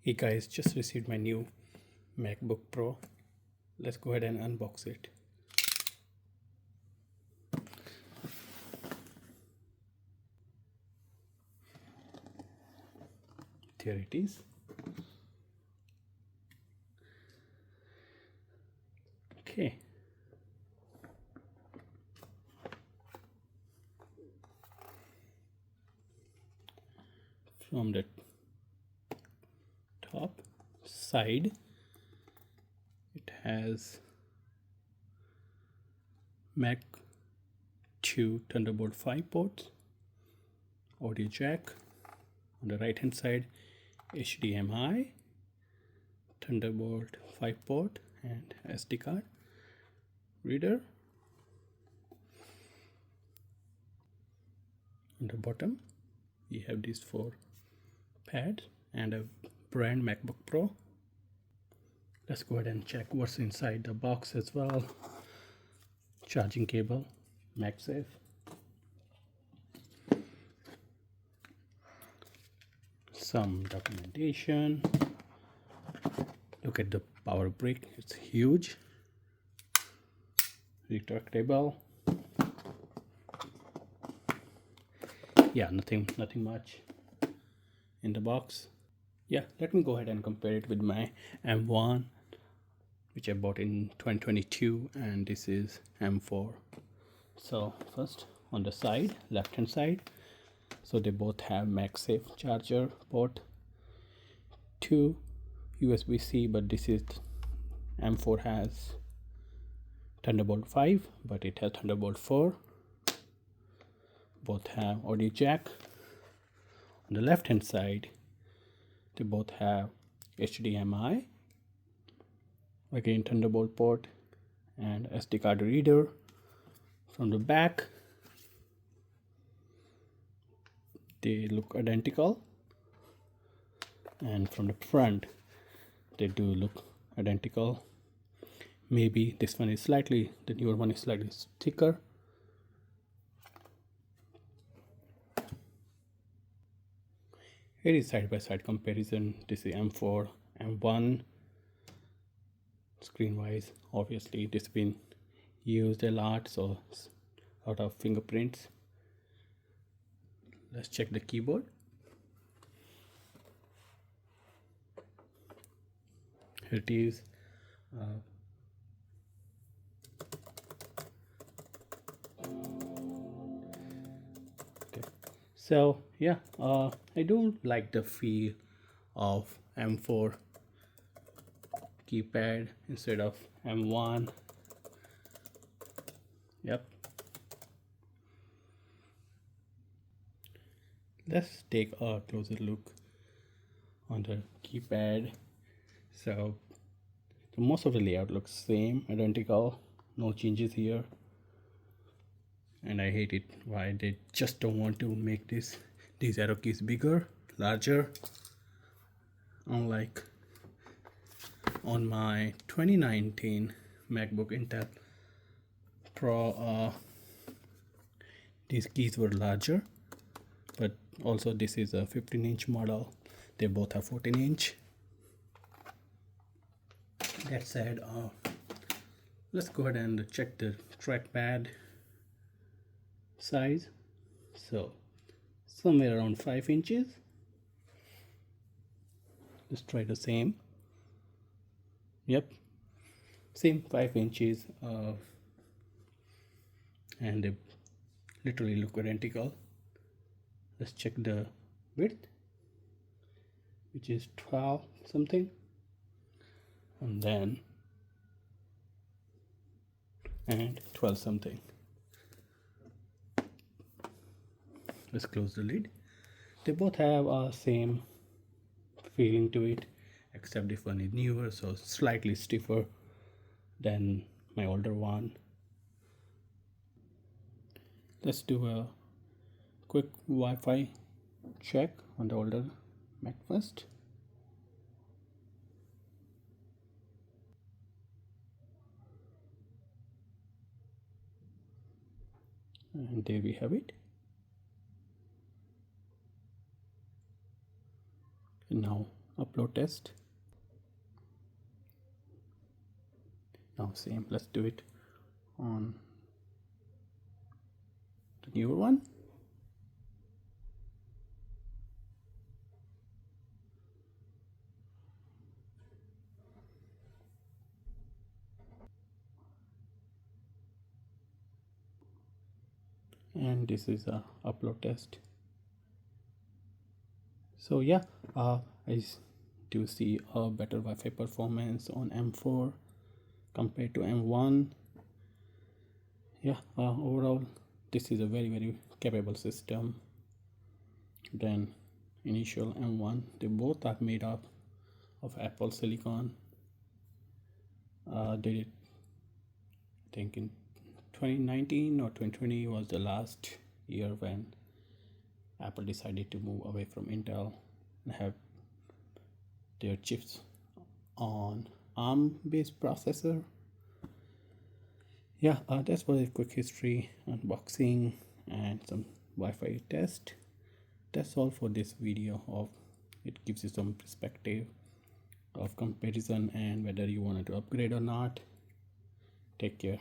Hey guys, just received my new MacBook Pro. Let's go ahead and unbox it. There it is. Okay. From the top side, it has Mac 2 Thunderbolt 5 ports, audio jack. On the right hand side, HDMI, Thunderbolt 5 port and SD card reader. On the bottom, we have these 4 pads and a brand MacBook Pro. Let's go ahead and check what's inside the box as well. Charging cable, MagSafe, some documentation. Look at the power brick, it's huge. Retractable. Yeah, nothing much in the box. Yeah, let me go ahead and compare it with my M1, which I bought in 2022, and this is M4. So first on the side, left hand side, so they both have MagSafe charger port, 2 USB-C, but this is M4 has Thunderbolt 5, but it has Thunderbolt 4. Both have audio jack. On the left hand side, they both have HDMI, again Thunderbolt port and SD card reader. From the back, they look identical, and from the front, they do look identical. Maybe this one is slightly, the newer one is slightly thicker. Here is side by side comparison. This is M4, M1. Screen wise, obviously this has been used a lot, so a lot of fingerprints. Let's check the keyboard. Here it is. So yeah, I do like the feel of M4 keypad instead of M1. Yep. Let's take a closer look on the keypad. So most of the layout looks same, identical, no changes here. And I hate it why they just don't want to make these arrow keys bigger, larger. Unlike on my 2019 MacBook Intel Pro, these keys were larger, but also this is a 15-inch model. They both have 14-inch. That said, let's go ahead and check the trackpad size. So somewhere around 5 inches. Let's try the same. Yep, same 5 inches, and they literally look identical. Let's check the width, which is 12 something, and then 12 something. Let's close the lid. They both have a same feeling to it, except this one is newer, so slightly stiffer than my older one. Let's do a quick Wi-Fi check on the older Mac first. And there we have it. And now upload test. Now same, let's do it on the newer one. And this is a upload test. So yeah, I do see a better Wi-Fi performance on M4 compared to M1. Yeah, overall this is a very capable system than initial M1. They both are made up of Apple silicon. They did, I think in 2019 or 2020 was the last year when Apple decided to move away from Intel and have their chips on ARM based processor. Yeah, that's for a quick history, unboxing, and some Wi-Fi test. That's all for this video. Of it gives you some perspective of comparison and whether you wanted to upgrade or not. Take care.